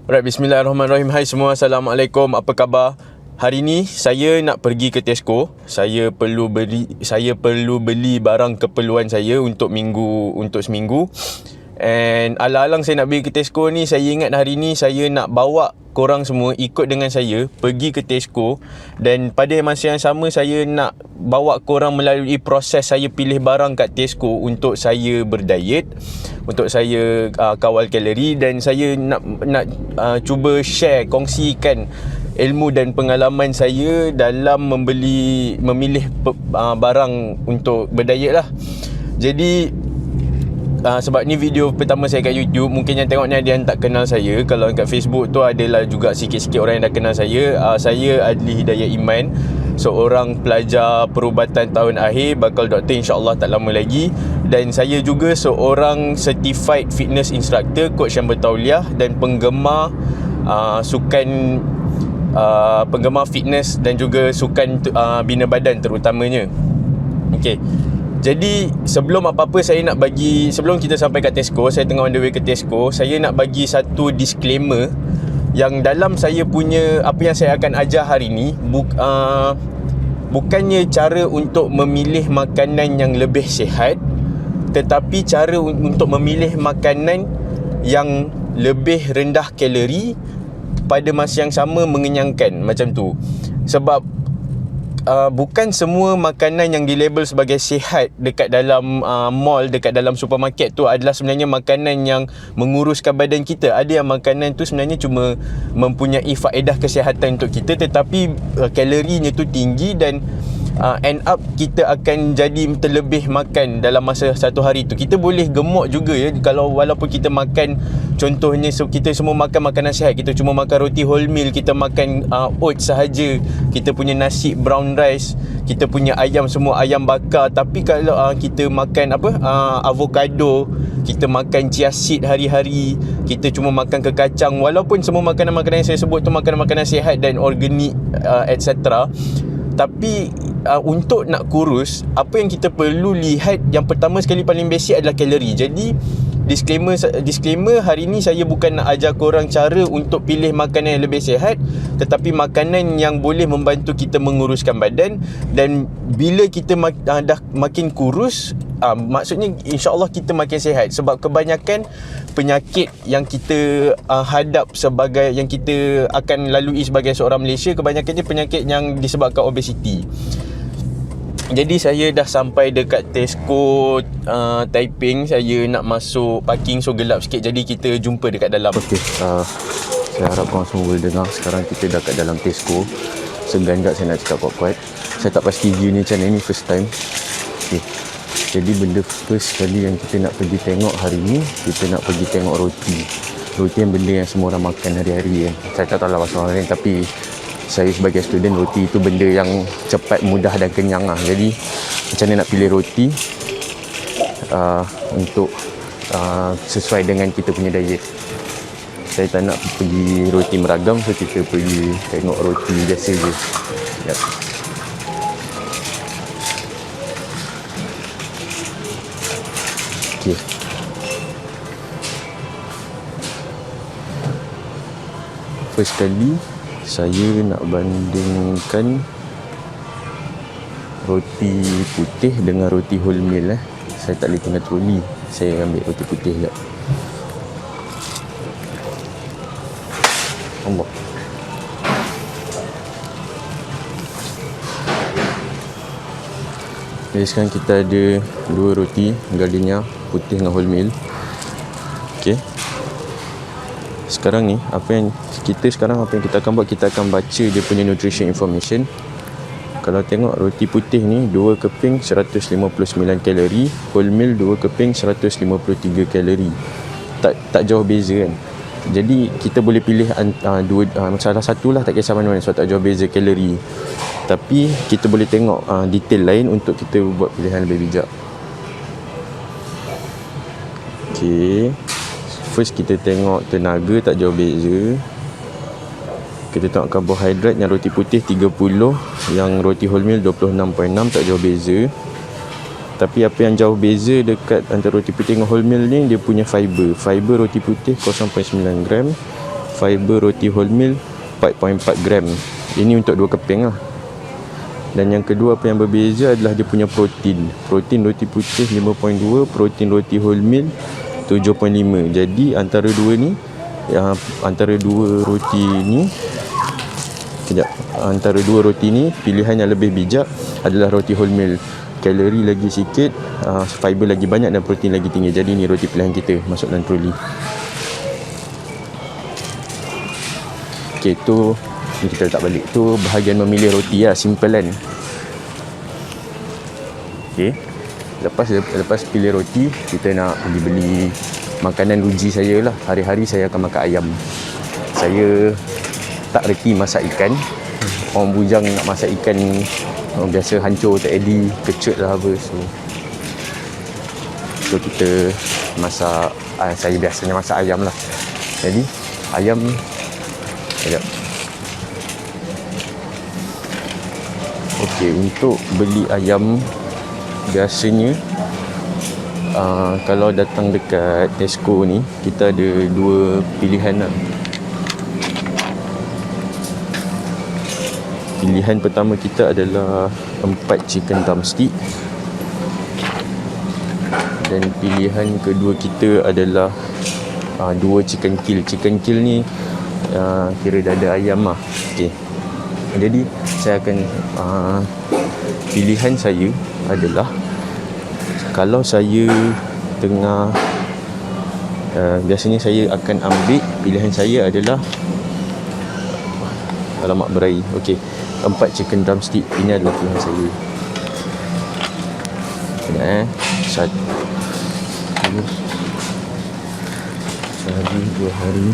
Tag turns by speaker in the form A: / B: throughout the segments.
A: Alright, bismillahirrahmanirrahim. Hai semua, Assalamualaikum. Apa khabar? Hari ni saya nak pergi ke Tesco. Saya perlu beli barang keperluan saya untuk seminggu. And alang-alang saya nak pergi ke Tesco ni, saya ingat hari ni saya nak bawa korang semua ikut dengan saya pergi ke Tesco. Dan pada masa yang sama, saya nak bawa korang melalui proses saya pilih barang kat Tesco untuk saya berdiet, untuk saya kawal kalori. Dan saya nak cuba kongsikan ilmu dan pengalaman saya dalam memilih barang untuk berdiet lah. Jadi sebab ni video pertama saya kat YouTube, mungkin yang tengok ni ada yang tak kenal saya. Kalau kat Facebook tu adalah juga sikit-sikit orang yang dah kenal saya. Saya Adli Hidayat Iman, seorang pelajar perubatan tahun akhir, bakal doktor insyaAllah tak lama lagi. Dan saya juga seorang certified fitness instructor, coach yang bertauliah dan penggemar penggemar fitness dan juga sukan bina badan terutamanya. Okay, jadi sebelum kita sampai kat Tesco, saya tengah on the way ke Tesco, saya nak bagi satu disclaimer yang dalam saya punya, apa yang saya akan ajar hari ni bukannya cara untuk memilih makanan yang lebih sihat, tetapi cara untuk memilih makanan yang lebih rendah kalori pada masa yang sama mengenyangkan, macam tu. Sebab bukan semua makanan yang dilabel sebagai sihat dekat dalam mall, dekat dalam supermarket tu adalah sebenarnya makanan yang menguruskan badan kita. Ada yang makanan tu sebenarnya cuma mempunyai faedah kesihatan untuk kita, tetapi kalorinya tu tinggi dan end up kita akan jadi terlebih makan dalam masa satu hari tu. Kita boleh gemuk juga ya, kalau walaupun kita makan, contohnya kita semua makan makanan sihat, kita cuma makan roti wholemeal, kita makan oats sahaja, kita punya nasi brown rice, kita punya ayam semua ayam bakar. Tapi kalau kita makan avocado, kita makan chia seed hari-hari, kita cuma makan kekacang, walaupun semua makanan-makanan yang saya sebut tu makanan-makanan sihat dan organik, etc. Tapi untuk nak kurus, apa yang kita perlu lihat, yang pertama sekali paling basic adalah kalori. Jadi disclaimer, hari ni saya bukan nak ajar korang cara untuk pilih makanan yang lebih sihat, tetapi makanan yang boleh membantu kita menguruskan badan. Dan bila kita dah makin kurus, maksudnya insyaAllah kita makin sihat. Sebab kebanyakan penyakit yang kita yang kita akan lalui sebagai seorang Malaysia, kebanyakannya penyakit yang disebabkan obesiti. Jadi saya dah sampai dekat Tesco Taiping. Saya nak masuk parking, so gelap sikit, jadi kita jumpa dekat dalam. Okay, saya harap korang semua boleh dengar. Sekarang kita dah kat dalam Tesco. Segan tak saya nak cakap kuat-kuat. Saya tak pasti view ni macam ni, first time. Okay, jadi benda first kali yang kita nak pergi tengok hari ni, kita nak pergi tengok roti. Roti yang benda yang semua orang makan hari-hari kan. Saya tak tahu lah pasal orang lain, tapi saya sebagai student, roti itu benda yang cepat, mudah dan kenyang lah. Jadi macam mana nak pilih roti untuk sesuai dengan kita punya diet. Saya tak nak pergi roti meragam, so kita pergi tengok roti biasa je. Yep. Okay. First kali saya nak bandingkan roti putih dengan roti wholemeal. Saya tak boleh tengah troli, saya ambil roti putih sekejap. Allah. Jadi sekarang kita ada dua roti Gardenia, putih dengan wholemeal. Okay, sekarang ni apa yang kita akan buat, kita akan baca dia punya nutrition information. Kalau tengok roti putih ni 2 keping 159 kalori, wholemeal 2 keping 153 kalori. Tak jauh beza kan. Jadi kita boleh pilih salah satu lah, tak kisah mana-mana, sebab tak jauh beza kalori. Tapi kita boleh tengok detail lain untuk kita buat pilihan lebih bijak. Okay, first kita tengok tenaga, tak jauh beza. Kita tengok karbohidrat, yang roti putih 30, yang roti wholemeal 26.6, tak jauh beza. Tapi apa yang jauh beza dekat antara roti putih dengan wholemeal ni, dia punya fiber. Fiber roti putih 0.9 gram, fiber roti wholemeal 4.4 gram. Ini untuk 2 keping lah. Dan yang kedua apa yang berbeza adalah dia punya protein. Protein roti putih 5.2, protein roti wholemeal 7.5. Jadi antara dua ni, antara dua roti ni, antara dua roti ni pilihan yang lebih bijak adalah roti wholemeal. Kalori lagi sikit, fiber lagi banyak dan protein lagi tinggi. Jadi ni roti pilihan kita, masuk dalam troli. Okey, tu ni kita letak balik. Tu bahagian memilih roti lah, simple kan. Okey, lepas pilih roti, kita nak pergi beli makanan ruji saya lah. Hari-hari saya akan makan ayam. Saya tak reti masak ikan. Orang bujang nak masak ikan biasa hancur, tak edit, kecut lah apa. So kita masak, saya biasanya masak ayam lah. Jadi ayam, sekejap. Okey, untuk beli ayam biasanya kalau datang dekat Tesco ni, kita ada dua pilihan lah. Pilihan pertama kita adalah 4 chicken drumstick. Dan pilihan kedua kita adalah 2 chicken kill. Chicken kill ni kira dada ayam lah. Okey, jadi saya akan pilihan saya adalah, kalau saya tengah biasanya saya akan ambil, pilihan saya adalah, alamak berai. Okey, 4 chicken drumstick. Ini adalah pilihan saya. Satu, sehari, 2 hari,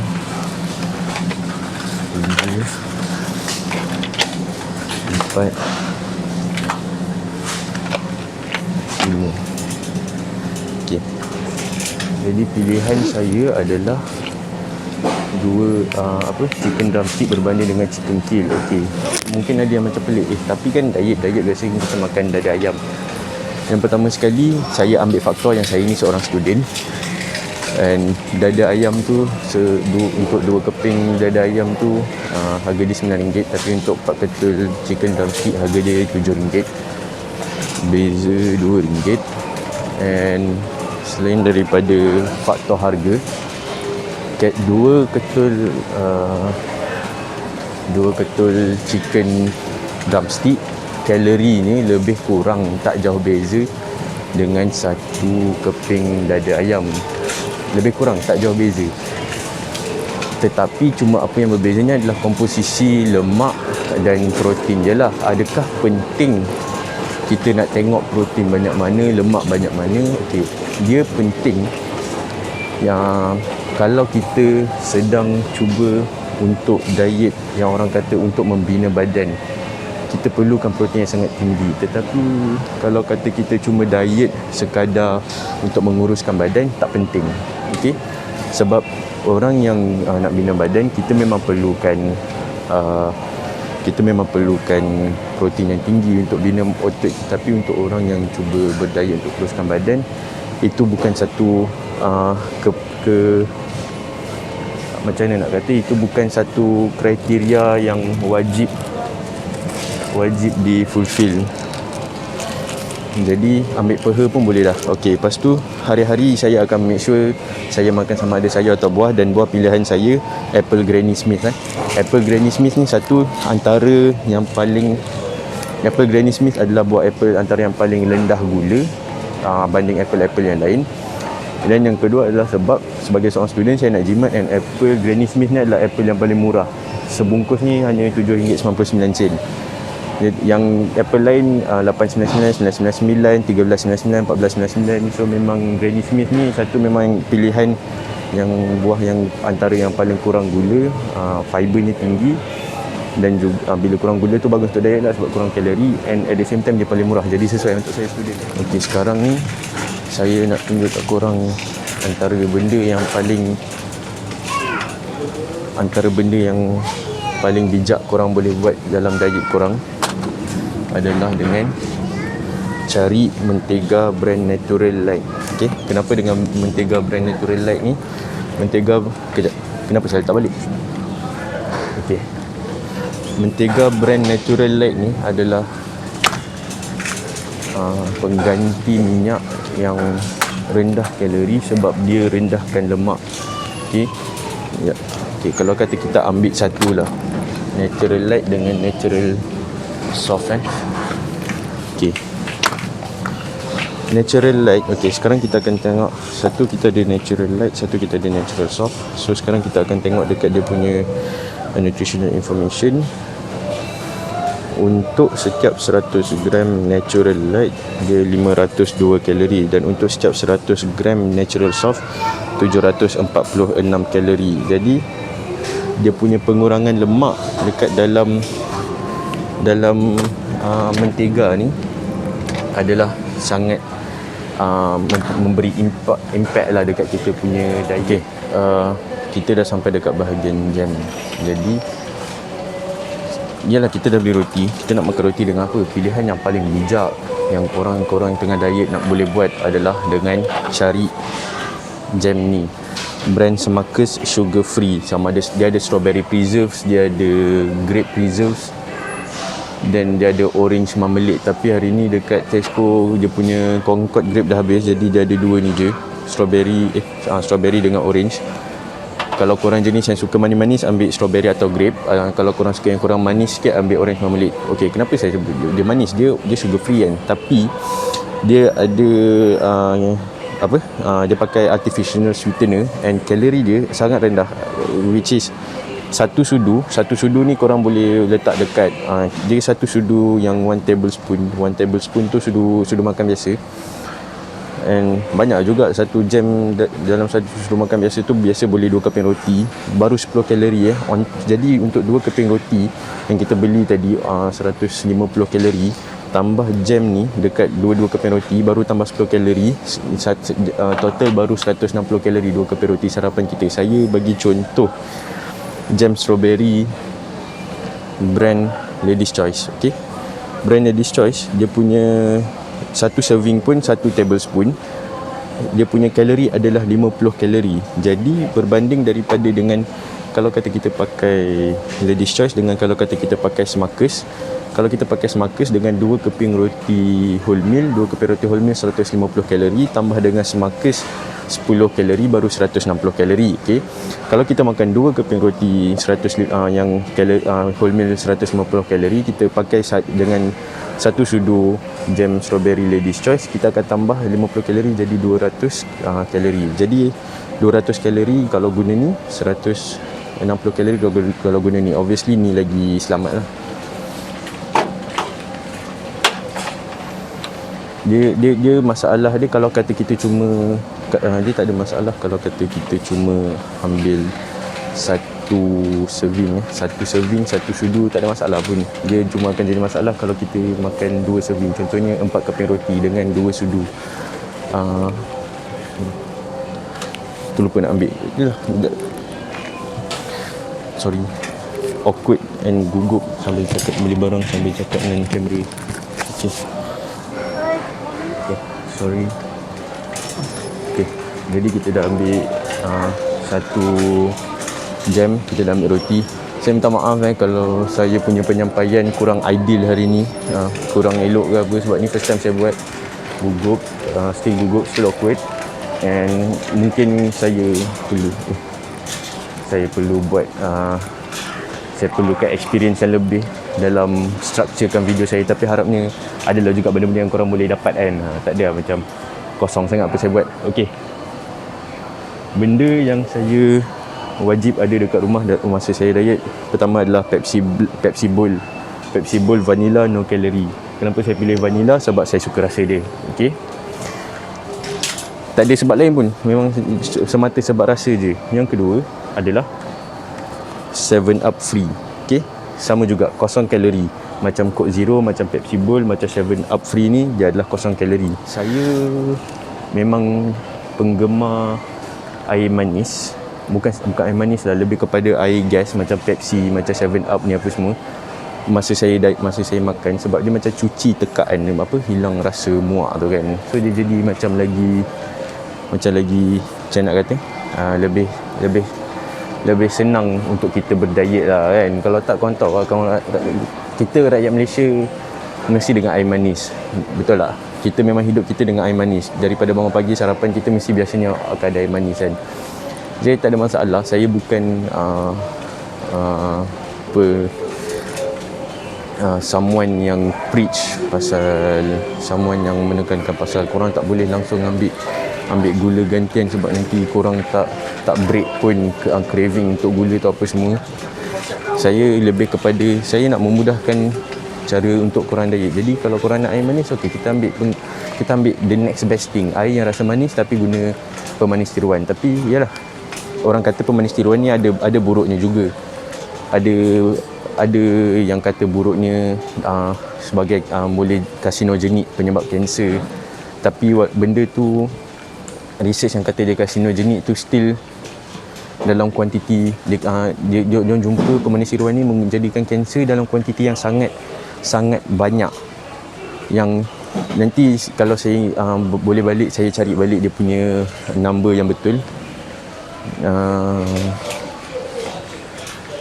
A: 3, 4, 5. Okey, jadi pilihan saya adalah 2 chicken drumstick berbanding dengan chicken kill. Okey, mungkin ada yang macam pelik, tapi kan diet biasanya kita makan dada ayam. Yang pertama sekali, saya ambil faktor yang saya ni seorang student, dan dada ayam tu untuk 2 keping dada ayam tu harga dia RM9, tapi untuk 4 ketul chicken drumstick harga dia RM7. Beza RM2. And selain daripada faktor harga, 2 ketul chicken drumstick, kalori ni lebih kurang tak jauh beza dengan 1 keping dada ayam. Lebih kurang tak jauh beza. Tetapi cuma apa yang berbezanya adalah komposisi lemak dan protein je lah. Adakah penting kita nak tengok protein banyak mana, lemak banyak mana? Okey, dia penting yang kalau kita sedang cuba untuk diet yang orang kata untuk membina badan, kita perlukan protein yang sangat tinggi. Tetapi kalau kata kita cuma diet sekadar untuk menguruskan badan, tak penting. Okey, sebab orang yang nak bina badan, kita memang perlukan protein yang tinggi untuk bina otot. Tapi untuk orang yang cuba berdiet untuk kuruskan badan, itu bukan satu macam mana nak kata, itu bukan satu kriteria yang wajib di fulfill. Jadi ambil peha pun boleh dah. Okey, lepas tu hari-hari saya akan make sure saya makan sama ada sayur atau buah, dan buah pilihan saya apple Granny Smith. Apple Granny Smith ni satu antara yang paling, apple Granny Smith adalah buah apple antara yang paling rendah gula banding apple-apple yang lain. Dan yang kedua adalah sebab sebagai seorang student saya nak jimat, dan apple Granny Smith ni adalah apple yang paling murah. Sebungkus ni hanya RM7.99. Yang apple lain 8.99, 9.99, 13.99, 14.99. So memang Granny Smith ni satu memang pilihan yang buah yang antara yang paling kurang gula, fibernya tinggi, dan juga bila kurang gula tu bagus untuk diet lah sebab kurang kalori, and at the same time dia paling murah. Jadi sesuai untuk saya student. Okey, sekarang ni saya nak tunjuk kat korang antara benda yang paling bijak korang boleh buat dalam diet korang adalah dengan cari mentega brand Natural Light. Okey, kenapa dengan mentega brand Natural Light ni? Mentega kejap Kenapa saya letak balik? Okey. Mentega brand Natural Light ni adalah pengganti minyak yang rendah kalori sebab dia rendahkan lemak. Okey. Ya. Okey, kalau kata kita ambil satu lah, Natural Light dengan Natural Soft Okey. Natural Light. Okey, sekarang kita akan tengok, satu kita ada Natural Light, satu kita ada Natural Soft. So sekarang kita akan tengok dekat dia punya nutritional information. Untuk setiap 100 gram Natural Light dia 502 kalori, dan untuk setiap 100 gram Natural Soft 746 kalori. Jadi dia punya pengurangan lemak dekat dalam mentega ni adalah sangat memberi impact lah dekat kita punya diet. Okay, kita dah sampai dekat bahagian jam. Jadi yalah, kita dah beli roti. Kita nak makan roti dengan apa? Pilihan yang paling bijak yang korang tengah diet nak boleh buat adalah dengan cari jam ni. Brand Smuckers sugar free. Sama ada dia ada strawberry preserves, dia ada grape preserves, dan dia ada orange marmalade. Tapi hari ni dekat Tesco dia punya Concord grape dah habis, jadi dia ada dua ni je, strawberry dengan orange. Kalau korang jenis yang suka manis-manis, ambil strawberry atau grape. Kalau korang suka yang korang manis sikit, ambil orange marmalade. Okey, kenapa saya sebut dia manis? Dia sugar free kan, tapi dia ada dia pakai artificial sweetener, and kalori dia sangat rendah, which is satu sudu ni korang boleh letak dekat dia satu sudu yang 1 tablespoon tu sudu makan biasa. And banyak juga satu jam dalam satu sudu makan biasa tu biasa boleh 2 keping roti, baru 10 kalori jadi untuk 2 keping roti yang kita beli tadi 150 kalori, tambah jam ni dekat 2 keping roti baru tambah 10 kalori, total baru 160 kalori 2 keping roti sarapan kita. Saya bagi contoh jam strawberry brand Lady's Choice. Okay, brand Lady's Choice, dia punya satu serving pun 1 tablespoon, dia punya kalori adalah 50 kalori. Jadi berbanding daripada dengan kalau kata kita pakai Lady's Choice dengan kalau kata kita pakai Smuckers. Kalau kita pakai Smuckers dengan 2 keping roti wholemeal, 2 keping roti wholemeal 150 kalori, tambah dengan Smuckers 10 kalori, baru 160 kalori. Okay, kalau kita makan 2 keping roti 100 yang wholemeal 150 kalori, kita pakai dengan satu sudu jam strawberry Lady's Choice, kita akan tambah 50 kalori jadi 200 kalori. Jadi 200 kalori kalau guna ni, 160 kalori kalau guna ni. Obviously ni lagi selamat lah. Dia masalah dia kalau kata kita cuma dia tak ada masalah kalau kata kita cuma ambil satu serving, satu sudu, tak ada masalah pun. Dia cuma akan jadi masalah kalau kita makan 2 serving, contohnya 4 keping roti dengan 2 sudu. Tu lupa nak ambil. Sorry, awkward and gugup sambil cakap beli barang sambil cakap dengan kamera. Okay, sorry. Okay, jadi kita dah ambil satu jam, kita dah ambil roti. Saya minta maaf kalau saya punya penyampaian kurang ideal hari ni, kurang elok ke apa, sebab ni first time saya buat. Gugup, still awkward, and mungkin saya perlu buat saya perlukan experience yang lebih dalam structurekan video saya. Tapi harapnya adalah juga benda-benda yang korang boleh dapat kan. Tak ada macam kosong sangat apa saya buat. Okey, benda yang saya wajib ada dekat rumah masa saya diet, pertama adalah Pepsi Bowl vanilla no calorie. Kenapa saya pilih vanilla? Sebab saya suka rasa dia. Okey, tak ada sebab lain pun, memang semata sebab rasa je. Yang kedua adalah 7up free. Okey, sama juga kosong kalori. Macam Coke Zero, macam Pepsi Bowl, macam 7up free ni, dia adalah kosong kalori. Saya memang penggemar air manis. Bukan air manis lah, lebih kepada air gas macam Pepsi, macam 7up ni apa semua. Masa saya makan, sebab dia macam cuci tekaan, hilang rasa muak tu kan. So dia jadi macam lagi macam nak kata lebih lebih senang untuk kita berdiet lah kan. Kalau tak, korang tahu lah, kita rakyat Malaysia mesti dengan air manis, betul tak? Kita memang hidup kita dengan air manis. Daripada bangun pagi sarapan kita mesti biasanya akan ada air manis kan. Jadi tak ada masalah. Saya bukan someone yang preach pasal, someone yang menekankan pasal korang tak boleh langsung ambil gula gantian sebab nanti korang tak break pun craving untuk gula tu apa semua. Saya lebih kepada, saya nak memudahkan cara untuk korang diet. Jadi kalau korang nak air manis, okey, kita ambil the next best thing, air yang rasa manis tapi guna pemanis tiruan. Tapi yalah, orang kata pemanis tiruan ni ada buruknya juga. Ada yang kata buruknya sebagai boleh karsinogenik, penyebab kanser. Tapi benda tu, research yang kata dia karsinogenik tu still dalam kuantiti dia jumpa pemanis tiruan ni menjadikan kanser dalam kuantiti yang sangat banyak. Yang nanti kalau saya boleh balik, saya cari balik dia punya number yang betul.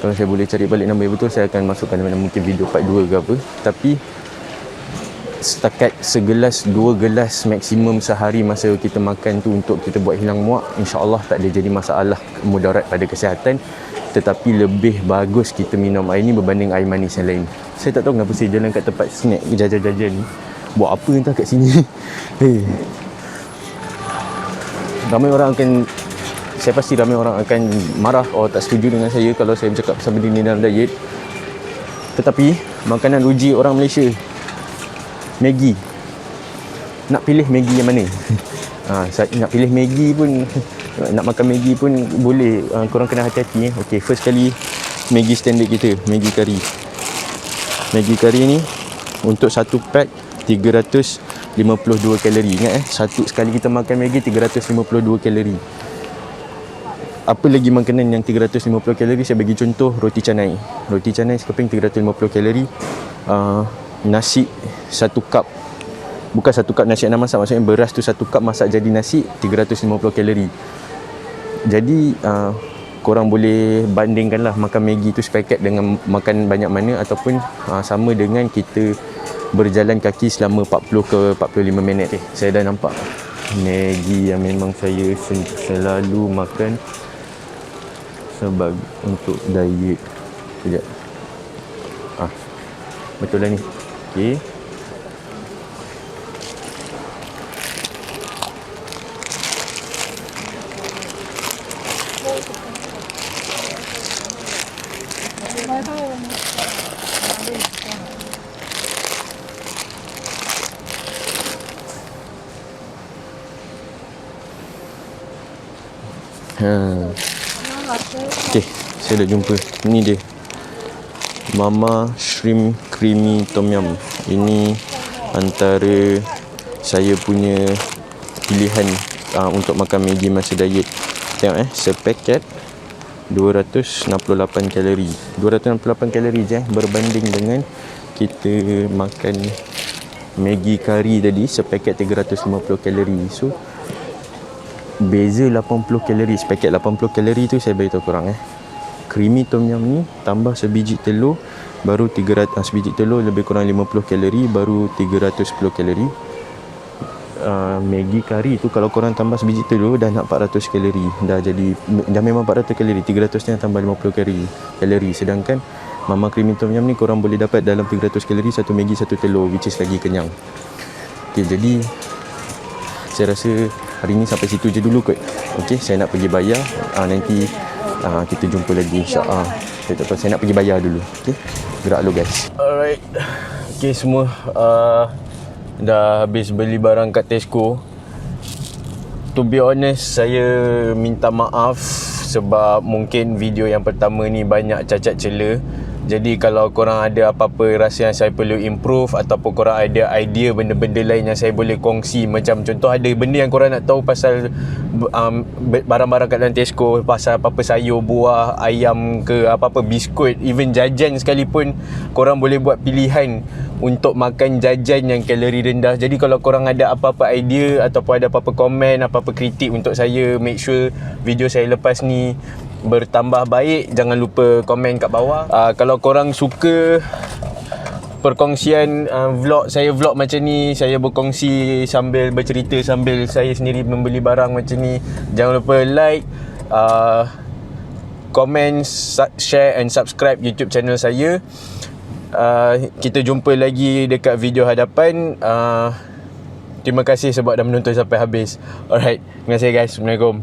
A: Kalau saya boleh cari balik number yang betul, saya akan masukkan dalam mungkin video part 2 ke apa. Tapi setakat segelas, 2 gelas maksimum sehari masa kita makan tu untuk kita buat hilang muak, insya-Allah tak ada jadi masalah mudarat pada kesihatan. Tetapi lebih bagus kita minum air ni berbanding air manis yang lain. Saya tak tahu kenapa saya jalan kat tempat snack, jajan-jajan ni. Buat apa entah kat sini. Saya pasti ramai orang akan marah atau tak setuju dengan saya kalau saya bercakap pasal benda ni dalam diet. Tetapi makanan ruji orang Malaysia, Maggi. Nak pilih Maggi yang mana? Nak pilih Maggi pun, nak makan Maggi pun boleh. Korang kena hati-hati. Okey, first kali Maggi standard kita, Maggi kari. Maggi kari ni untuk satu pack 352 kalori. Ingat satu sekali kita makan Maggi 352 kalori. Apa lagi makanan yang 350 kalori? Saya bagi contoh roti canai. Roti canai sekeping 350 kalori. Nasi 1 cup. Bukan 1 cup nasi yang nak masak, maksudnya beras tu 1 cup masak jadi nasi 350 kalori. Jadi korang boleh bandingkanlah makan Maggi tu sepaket dengan makan banyak mana, ataupun sama dengan kita berjalan kaki selama 40 ke 45 minit. Saya dah nampak Maggi yang memang saya selalu makan sebab untuk diet. Sekejap. Betul lah ni. Okey. Okey, saya dah jumpa. Ini dia, Mama Shrimp Creamy Tom Yum. Ini antara saya punya pilihan untuk makan Maggi masa diet. Tengok sepaket 268 kalori. 268 kalori je berbanding dengan kita makan Maggi kari tadi sepaket 350 kalori. So beza 80 kalori. Sepaket 80 kalori tu saya beritahu korang Creamy Tom Yum ni tambah sebiji telur baru 300, sebiji telur lebih kurang 50 kalori baru 310 kalori. Maggi kari tu kalau korang tambah sebiji telur dah nak 400 kalori. Dah memang 400 kalori, 300 ni tambah 50 kalori. Sedangkan Mama Creamy Tom Yum ni korang boleh dapat dalam 300 kalori satu Maggi satu telur, which is lagi kenyang. Okay, jadi saya rasa hari ni sampai situ je dulu kot. Okay, saya nak pergi bayar. Nanti kita jumpa lagi insya-Allah. Saya tak tahu, saya nak pergi bayar dulu. Okay, gerak dulu guys. Alright. Okay semua, dah habis beli barang kat Tesco. To be honest, saya minta maaf sebab mungkin video yang pertama ni banyak cacat cela. Jadi kalau korang ada apa-apa rasa yang saya perlu improve, ataupun korang ada idea benda-benda lain yang saya boleh kongsi, macam contoh ada benda yang korang nak tahu pasal barang-barang kat dalam Tesco, pasal apa-apa sayur, buah, ayam ke apa-apa, biskut, even jajan sekalipun, korang boleh buat pilihan untuk makan jajan yang kalori rendah. Jadi kalau korang ada apa-apa idea ataupun ada apa-apa komen, apa-apa kritik untuk saya, make sure video saya lepas ni bertambah baik, jangan lupa komen kat bawah. Kalau korang suka perkongsian vlog macam ni, saya berkongsi sambil bercerita, sambil saya sendiri membeli barang macam ni, jangan lupa like, komen, share and subscribe YouTube channel saya. Kita jumpa lagi dekat video hadapan. Terima kasih sebab dah menonton sampai habis. Alright, terima kasih guys. Assalamualaikum.